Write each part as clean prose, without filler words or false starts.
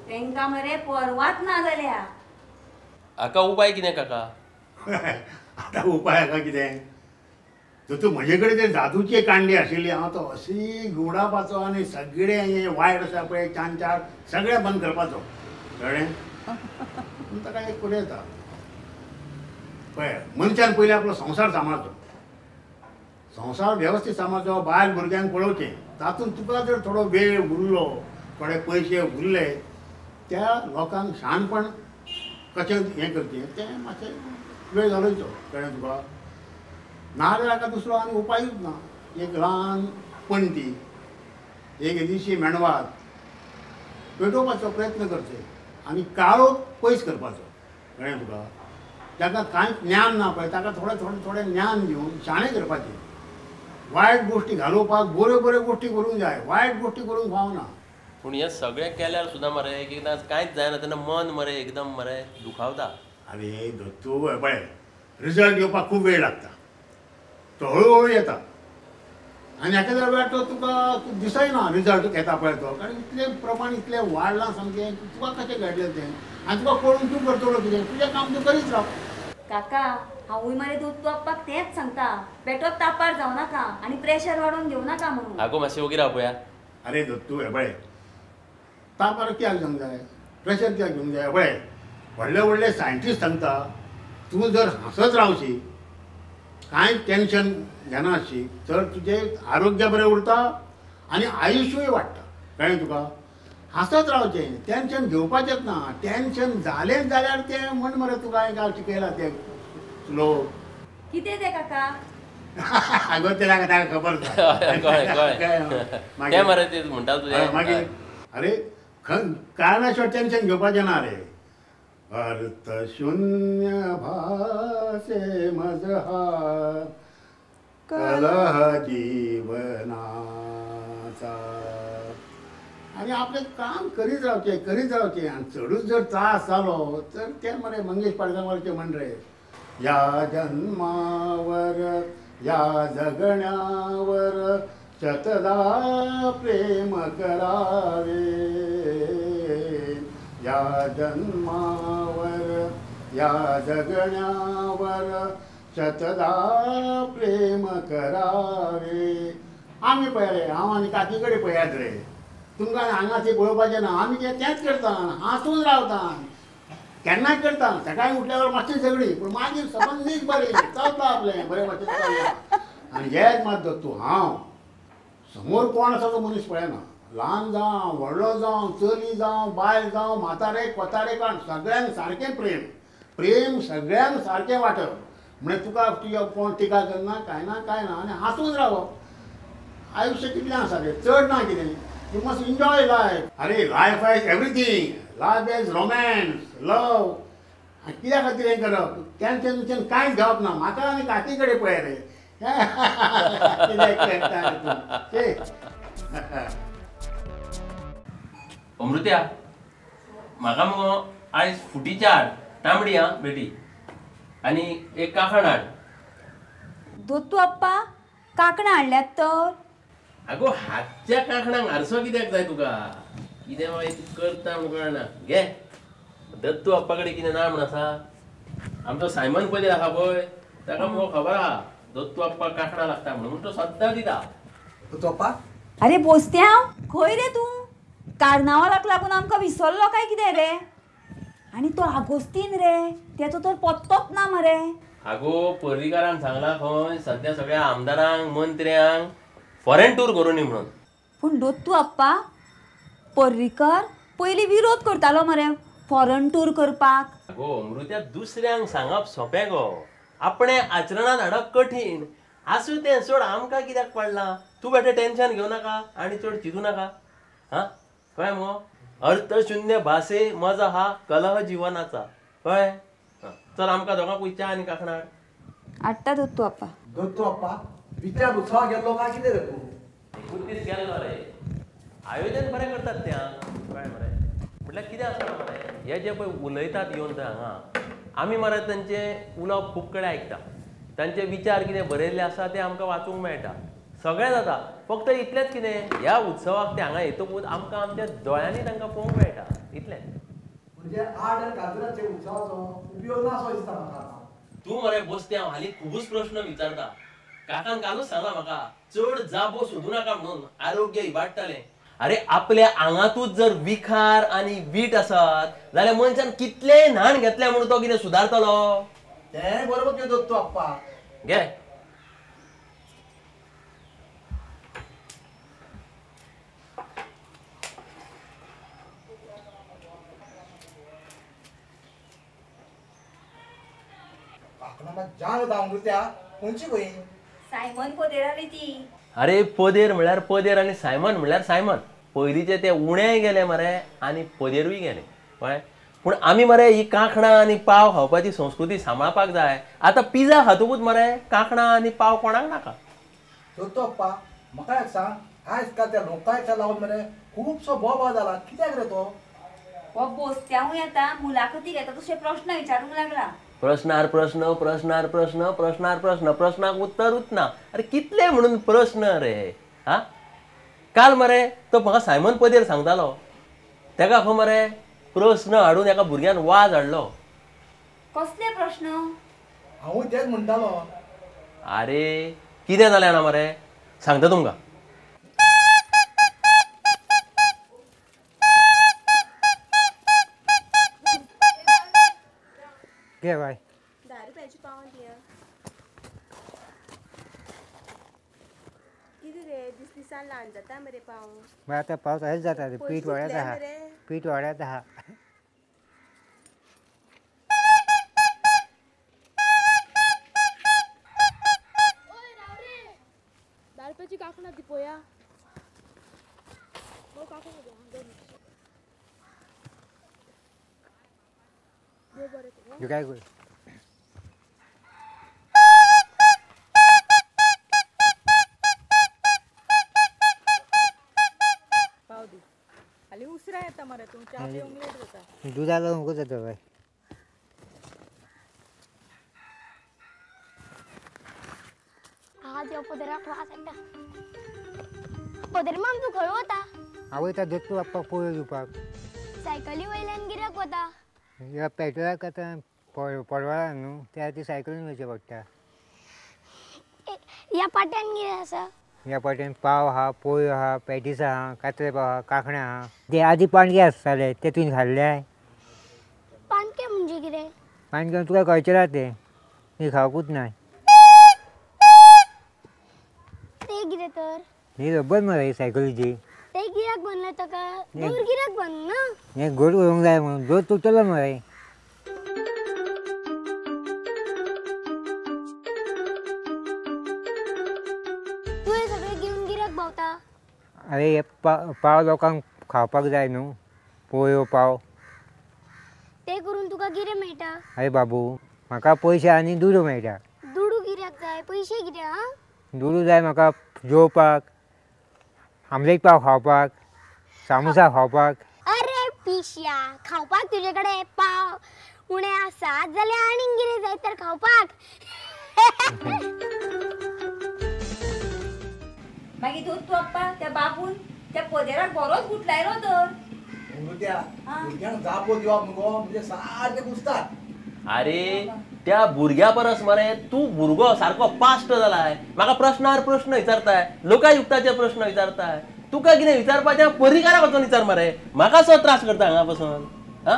तेंका मरे परवात ना जाल्या. हाका उपाय कितें काका? आता उपाय हाका कितें? तर तूं म्हजे कडेन ते जादूची कांडी आशिल्ली हांव तो अशी गुडापाचो आनी सगळे हे वायट आसा पळय चांचार सगळें बंद करपाचो कळ्ळें? पूण ताका एक फुडें येता पळय मनशान पयलीं आपलो संवसार सांबाळचो. संवसार वेवस्थीत सांबाळचो, बायल भुरग्यांक पळोवचें. तातूंत तुका जर थोडो वेळ उरलो, थोडे पयशे उरले, त्या लोकांक शाणपण कशें हें करचें तें मातशें वेळ घालोवचो. कळ्ळें तुका? नाजाल्यार हाका दुसरो आनी उपायूच ना. एक ल्हान पणटी, एक दिशी मेणवात पेटोवपाचो प्रयत्न करचे आनी काळोख पयस करपाचो. कळ्ळें तुका? जाका कांय ज्ञान ना पळय ताका थोडें ज्ञान दिवन शाणें करपाचें. वायट गोश्टी घालोवपाक बऱ्यो बऱ्यो गोश्टी करूंक जाय, वायट गोश्टी करूंक फावना. पूण हें सगळें केल्यार सुद्दां मरे एकदां कांयच जायना तेन्ना मन मरे एकदम मरे दुखावता. आरे दत्तू पळय रिजल्ट येवपाक खूब वेळ लागता. तो हळू येता आनी हाका जर वेळ तो तुका दिसयना रिजल्ट येता पळय तो. कारण इतलें प्रमाण इतलें वाडलां सामकें तुका कशें घडलें तें आनी तुका पळोवन तूं करतलो कितें? तुजें काम तूं करीत राव. काका हांवूय मरे दूध अप्पाक तेंच सांगता, पेटोवप तापार जावं नाका आनी प्रेशर वाडोवन घेवं नाका म्हणून. आगो मातशें वगीर राव पळया. अरे दत्तू हे पळय तापार कित्याक घेवंक जाय? प्रेशर कित्याक घेवंक जाय? पळय व्हडले व्हडले सायंटिस्ट सांगता तूं जर हांसत रावशी, कांय टेन्शन घेनाशी तर तुजें आरोग्य बरें उरता आनी आयुश्यूय वाडटा. कळ्ळें तुका? हांसत रावचें, टेन्शन घेवपाचेंच ना. टेन्शन जालें जाल्यार तें म्हण मरे तुका हांवें शिकयलां तें लोक. कितें तें काका? आगो ते ताका खबर तें मरे ते म्हणटा तुजें. मागीर अरे कारणाशिवाय टेन्शन घेवपाचें ना रे. अर्थ शून्य भासे मजहार कलह जीवनाचा. आनी आपलें काम करीत रावचें आनी चडूच जर त्रास जालो तर तें मरे मंगेश पाडगांवचें म्हण रे. या जन्मावर या जगण्यावर शतदा प्रेम करावे. या जन्मावर या जगण्यावर शतदा प्रेम करावे. आमी पळय रे हांव आनी काकी कडेन पळयात रे. तुमकां हांगाची पळोवपाचें ना. आमी तेंच करता, हांसून रावता, केन्नाय करता. सकाळीं उठल्यावर मातशी झगडी पूण मागीर सबंद नीट बरें चलता आपलें बरें मातशें चलता. आनी हेच मात दत्तू हांव समोर कोण आसा तो मनीस पळयना. ल्हान जावं व्हडलो जावं चली जावं बायल जावं म्हातारे कोतारे काण सगळ्यांक सारकें प्रेम सगळ्यांक सारकें वांटप. म्हणजे तुका तुज्या कोण टिका करना कांय ना आनी हांसून रावप. आयुश्य कितलें आसा रे? चड ना कितें. You must enjoy life. अरे life is everything. Life is romance, love. कित्या खातीर हें करप? टेन्शन कांयच घेवप ना. म्हाका आनी काकी कडेन पळय रे. कितें करता तूं? अमृत्या म्हाका मगो आयज फुटीची हाड, तांबडी आं बेटी, आनी एक काकण हाड. दोतू अप्पा कांकणां हाडल्यात तर? आगो हातच्या कांकणांक हारसो कित्याक जाय तुका? कितें मागीर तूं करता म्हूण कळना. घे दत्तू अप्पा कडेन कितें ना म्हण आसा? आमचो सायमन पयलीं आसा पळय ताका मगो खबर आहा दत्तू अप्पा कांकणां लागता म्हणून तो सद्दां दिता. तो अप्पा अरे बोस्त्या खंय रे तूं? कार्नावालाक लागून आमकां विसरलो काय कितें रे? आनी तो आगोस्तीन रे, तेचो तर पत्तोच ना मरे. आगो पर्रीकारान सांगला खंय सद्या सगळ्या आमदारांक मंत्र्यांक फॉरेन टूर करूनी म्हणून. पूण दोतू अप्पा पर्रीकर पयलीं विरोध करतालो मरे फॉरेन टूर करपाक. आगो अमृत्या दुसऱ्यांक सांगप सोंपें गो, आपणे आचरणांत हाडप कठीण. आसूं तें सोड, आमकां कित्याक पडलां? तूं बेटे टेन्शन घेवं नाका आनी चड चिंतू नाका. हां कळ्ळें मुगो? अर्थ शून्य भासे मजा हा कलह जीवनाचा. कळ्ळें? चल आमकां दोगांकूय च्या आनी कांकणां हाडटा दोतू अप्पा. दोतू अप्पा विचार उत्सवाक गेल्लो काय कितें रे तूं? एकुणतीस गेल्लो रे. आयोजन बरें करतात तें हां. कळ्ळें मरे? म्हटल्यार कितें आसता मरे, हे जे पळय उलयतात येवन थंय हांगा, आमी मरे तांचें उलोवप खूब कडेन आयकता. तांचे विचार कितें बरयल्ले आसा ते आमकां वाचूंक मेळटा. सगळें जाता. फक्त इतलेंच कितें, ह्या उत्सवाक ते हांगा येतकूच आमकां आमच्या दोळ्यांनी तांकां पळोवंक मेळटा इतलेंच. म्हणजे आड आनी काजराचे उत्सवाचो उपयोग ना असो दिसता म्हाका. तू मरे बसते हांव हालीं खुबूच प्रश्न विचारता. काकान कालूच सांगला म्हाका चड जापो सोदू नाका म्हणून आरोग्य इबाडटलें. अरे आपल्या आंगातूच जर विखार आनी वीट आसत जाल्यार मनशान कितले न्हाण घेतले म्हणून तो कितें सुदारतलो? तें बरोबर तुवें दोत्तो आप्पा. घे. काकणां जाण जावंक त्या खंयची खंय सायमन पोदेराली ती. अरे पदेर म्हळ्यार पदेर आनी सायमन म्हळ्यार सायमन. पयलींचे ते उणेय गेले मरे आनी पदेरूय गेले कळ्ळें. पूण आमी मरे ही कांकणां आनी पाव खावपाची संस्कृती सांबाळपाक जाय. आतां पिझ्झा खातकूच मरे कांकणां आनी पाव कोणाक नाका. दोत्तो आप्पा म्हाका एक सांग आयज काल त्या लोकांच्या लागून मरे खुबसो बोबाद जाला कित्याक रे तो? हो बोस्त्याहूय येता मुलाखती घेता तशे प्रश्न विचारूंक लागला. प्रश्नार प्रश्न प्रश्नार प्रश्न प्रश्नार प्रश्न प्रश्नाक उत्तरूच ना. अरे कितले म्हणून प्रश्न रे हा. काल मरे तो म्हाका सायमन पदेर सांगतालो तेका खंय मरे प्रश्न हाडून एका भुरग्यान वाज हाडलो. कसले प्रश्न? हांवूय तेच म्हणटालो. अरे कितें जालें ना मरे सांगता तुमकां. घे बाय 10 रुपयाची पाव दिया. कितें रे दिस दिसान ल्हान जाता मरे पाव. मग आता पावस हेच जाता ते पीठ वाड्यात सुकले आहा मरे. पीठ वाड्यात आहा. ओय राव रे 10 रुपयाची काकणा दी पोया. मग काकणा दे हांव दोन. दे बरे ते. तू काय कर पाव दी खाली उसरा येता मरे तू चहा पिऊन लेट जाता. दुधाला नको जातं बाय. आज पोदरा क्लास एकदा पोदर मग तू खळ होता आवयता दोत्तो बाप्पा पोळ्यो दिवपाक. सायकली वयल्यान गिराक होता. ह्या पेट्रोलाक आतां पडवळा न्हू त्या खातीर सायकलीन वयचें पडटा. या पाट्यान कितें आसा? ह्या पाटेन पाव आहा पोळ्यो आहा पॅटीस आहा कातले पाव आहा कांकणां आहा. ते आदी पाणके आसताले ते तुवें खाल्ले. पानके म्हणजे कितें? पाणके तुका कळचेला ते खावपूच नाय. ते कितें तर? ही रब्बर मरे सायकलीची. ते गिराक बनलं ताका दूर गिराक बन ना. हे गोड करूंक जाय म्हणून जोर तुटलो मरे. तू हे सगळे घेऊन गिराक भोंवता. अरे हे पाव लोकांक खावपाक जाय न्हू पोळ्यो पाव. ते करून तुका कितें मेळटा? अरे बाबू म्हाका पयशे आनी दुडू मेळटा. दुडू गिराक जाय पैसे कितें हा? दुडू जाय म्हाका जेवपाक आमलेट पाव खावपाक सामोसा खावपाक. अरे पिश्या खावपाक तुजे कडेन पाव उणे आसात जाल्यार आनीक कितें जाय तर खावपाक. मागीर दोत्तो आप्पा त्या बापून त्या पोदेराक बरोच गुटलायलो तर. त्या भुरग्यांक जापो दिवप मुगो म्हणजे सारके घुसतात. अरे त्या भुरग्या परस मरे तू भुरगो सारको पास्ट जालाय. म्हाका प्रश्नार प्रश्न विचारताय लोकायुक्ताचे प्रश्न विचारताय. तुका कितें विचारपाचें परिकाराक वचून विचार मरे. म्हाका सो त्रास करता हांगा पासून हा.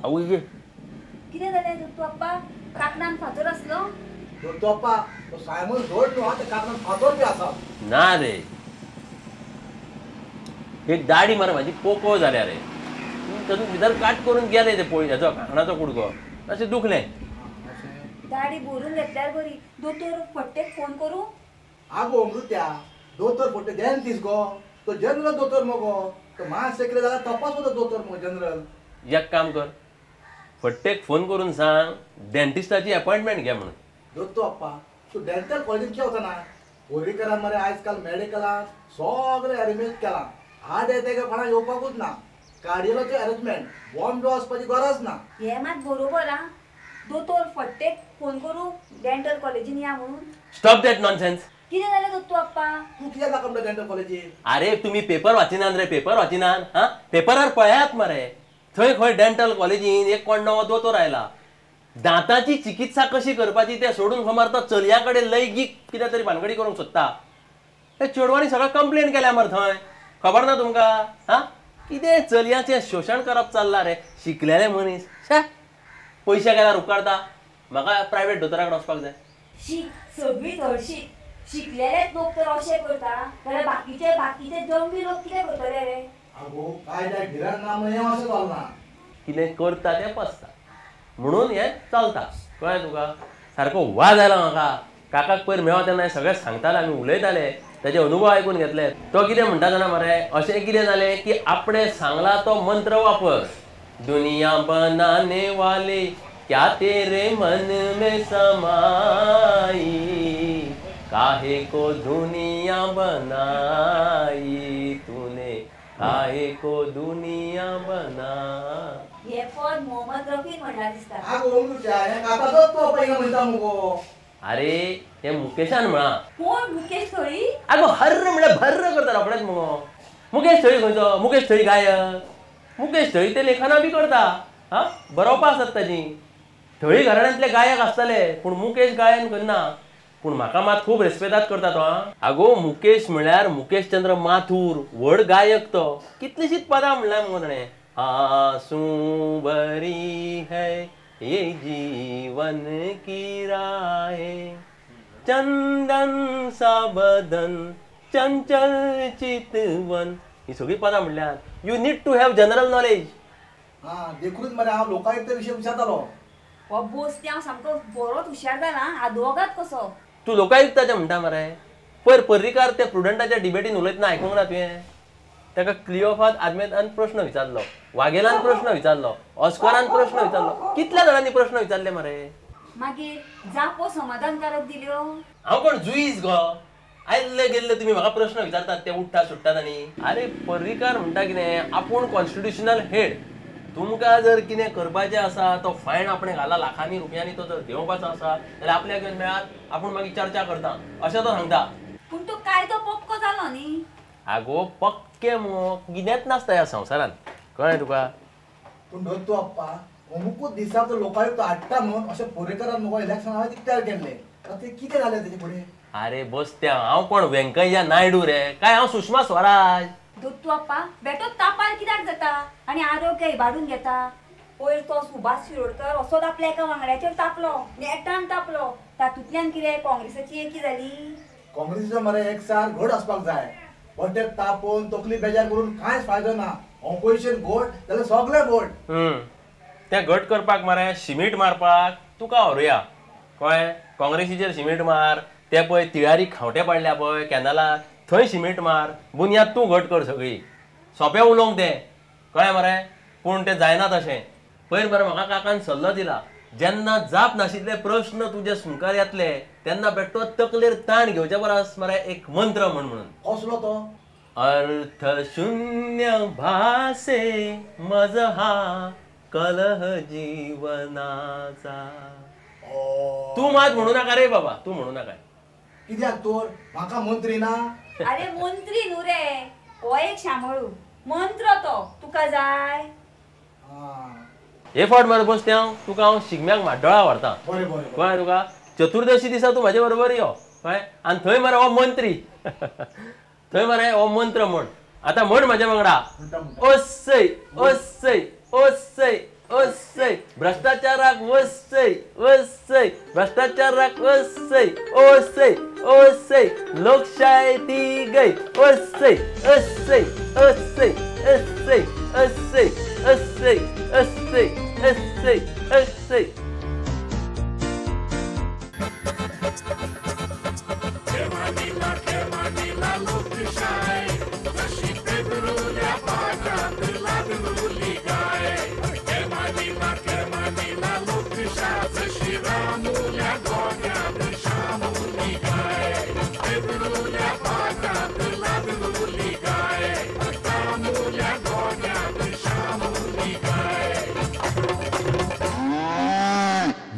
आवय गे कितें जालें दोत्तो आप्पा? काकणान फातर आसलो? दोत्तो आप्पा तो सायमन जोड न्हू हा ते कारणान फादर बी आसा. ना रे एक दाडी मरे म्हाजी पोको जाल्या रे. तातूंत भितर काट करून गेले ते पोळी हेचो कांकणाचो कुडको अशें दुखलें. दाढी भरून घेतल्यार बरी. दोतोर फट्टेक फोन करूं? आगो अमृत्या दोतोर फोटे देन तीस गो तो जनरल दोतोर मगो तो मास सेक्रे जाल्यार तपास होता दोतोर मगो जनरल. एक काम कर फट्टेक फोन करून सांग डेंटिस्टाची अपॉइंटमेंट घे म्हणून. दोत्तो आप्पा तू डेंटल कॉलेजीत वचना. पोरीकरान मरे आयज काल मेडिकलान सगळे अरेंजमेंट केला. हार्ट एटॅक कोणाक येवपाकूच ना. कार्डियोलॉजी अरेंजमेंट बॉम्बे वचपाची गरज ना. हे मात बरोबर हा. दोतोर फट्टेक फोन करूं डेंटल कॉलेजीन या म्हणून. Stop that nonsense. कितें जालें दोत्तो आप्पा? तू कित्याक दाखवता डेंटल कॉलेजीत? अरे तुम्ही पेपर वाचिनात रे पेपर वाचिनात हा. पेपरार पळयात मरे थंय खंय डेंटल कॉलेजीन एक कोण नवो दोतोर आयला, दांताची चिकित्सा कशी करपाची ते सोडून खमर तो चलया कडेन लैंगीक कितें तरी भानगडी करूंक सोदता. ते चेडवांनी सगळं कंप्लेन केल्या मरे थंय, खबर ना तुमकां? हा कितें चलयांचें शोशण करप चल्लां रे. शिकलेले मनीस शे पयशे गेल्यार उपकारता. म्हाका प्रायवेट दोतोरा कडेन वचपाक जाय. सगळी हळशीक शिकलेलेच लोक तर अशें करता जाल्यार बाकीचे जंगली लोक कितें करतले रे? अगो काय त्या गिराक ना म्हणून हें अशें चलना. कितें करता तें पसता म्हणून हें चलता. कळ्ळें तुका? सारको वाज आयला म्हाका. काकाक पयर मेळ्ळो तेन्ना सगळें सांगताले, आमी उलयताले, ताचे अनुभव आयकून घेतले. तो कितें म्हणटा जाणा मरे, अशें कितें जालें की आपणे सांगला तो मंत्र वापर. दुनिया बनाने वाले क्या तेरे मन में समाई, काहे को दुनिया बनाई तूने, काहे को दुनिया बना. हे पद मोहम्मद रफीन म्हणला दिसता. अगो तुझ्या हें काताचोच तो पयलीं म्हणटा मुगो. अरे ते मुकेशान म्हणा. कोण मुकेश थळी? अगो हर्र म्हणल्यार भर्र करता रोखडेच मगो. मुकेश थळी खंयचो? मुकेश थळी गायक. मुकेश थळी ते लेखना बी करता. हा बरोवपा आसत ताची. थळी घराण्यांतले गायक आसतले पूण मुकेश गायन करना. पूण म्हाका मात खूब रेस्पेदाद करता तो. आगो मुकेश म्हळ्यार मुकेश चंद्र माथूर, व्हड गायक तो. कितलीशीच पदां म्हणल्यार मगो ताणें. आसूं बरी है ये जीवन की राहें, चंदन सा बदन चंचल चितवन. ही सगळी पदां म्हणल्यार you need to have general knowledge. हा देखूनच मरे हांव लोकायुक्त विशय विचारतालो. हो बोस्ती हांव सामको बरोच हुशार जाला. आदवोगाद कसो? तू लोकायुक्ताचें म्हणटा मरे. पयर पर्रीकार ते प्रुडंटाच्या डिबेटीन उलयतना आयकूंक ना तुवें? ताका क्लिओफात आदमेतान प्रश्न विचारलो, वाघेलान प्रश्न विचारलो, ऑस्करान प्रश्न विचारलो. कितल्या जाणांनी प्रश्न विचारले मरे? मागीर जापो समाधानकारक दिल्यो. हांव कोण जुईज गो? आयल्ले गेल्ले तुमी म्हाका प्रश्न विचारतात ते उठ्ठा सुट्टात आनी. अरे पर्रीकार म्हणटा कितें, आपूण कॉन्स्टिट्युशनल हेड. तुमकां जर कितें करपाचें आसा, तो फायन आपणे घाला लाखांनी रुपयांनी तो जर देंवपाचो आसा जाल्यार आपल्याक घेवन मेळात, आपूण मागीर चर्चा करता अशें तो सांगता. पूण तो कायदो पक्को जालो न्ही. आगो पक्के मो कितेंच नासता ह्या संवसारांत. कळ्ळें तुका? पूण दोतू अप्पा अमुकूच दिसा तो लोकायुक्त हाडटा म्हणून अशें पर्रीकारान मुगो इलेक्शन हांवें तिकट्यार केल्लें. ते कितें जालें तेजे फुडें? अरे बसत्या, हांव कोण व्यंकय्या नायडू रे काय हांव सुषमा स्वराज? दोतू अप्पा बेटो तापार कित्याक जाता आनी आरोग्य इबाडून घेता. पयर तो सुभाष शिरोडकर असोच आपल्या एका वांगड्याचेर तापलो, नेटान तापलो. तातूंतल्यान कितें काँग्रेसाची एकी जाली. काँग्रेसीचो मरे एकसार घट आसपाक जाय. पण ते तापोवन तकली बेजार करून कांयच फायदो ना. ऑपोजिशन घोट जाल्यार सगळे घोट. ते घट करपाक मरे शिमीट मारपाक तुका व्हरुया. कळ्ळें? काँग्रेसीचेर शिमीट मार. ते पळय तिळारी खावटे पडल्या पळय कॅनलाक, थंय शिमीट मार. बुनयाद तूं घट कर सगळी. सोंपें उलोवंक तें. कळ्ळें मरे? पूण तें जायना तशें. पयर मरे म्हाका काकान सल्लो दिला, जेन्ना जाप नाशिल्ले प्रश्न तुजे मुखार येतले तेन्ना बेट्टो तकलेर ताण घेवचे परस मरे एक मंत्र म्हणून. कसलो तो? अर्थ शून्य भासे मज हा कलह जीवनाचा. तू मात म्हणू नाका रे बाबा, तू म्हणू नाका. कित्याक तर म्हाका मंत्री ना? अरे मंत्री न्हू रे, हो एक शामळू. मंत्र तो तुका जाय. हे फावट मरे बसते तुका हांव शिगम्याक म्हाड्डोळा व्हरता. कळ्ळें तुका? चतुर्दशी दिसा तूं म्हाजे बरोबर यो. कळ्ळें? आनी थंय मरे हो मंत्री थंय मरे हो मंत्र म्हण. आतां म्हण म्हाज्या वांगडा. ओसय ओसय ओसय ओसय भ्रष्टाचाराक वसय वसय भ्रष्टाचाराक वसय ओसय ओसय लोकशाय ती गय ओसय ओसय ओसय ओसय ओसय ओसय ओसय ओसय ओसय.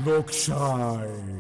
लोकशाही.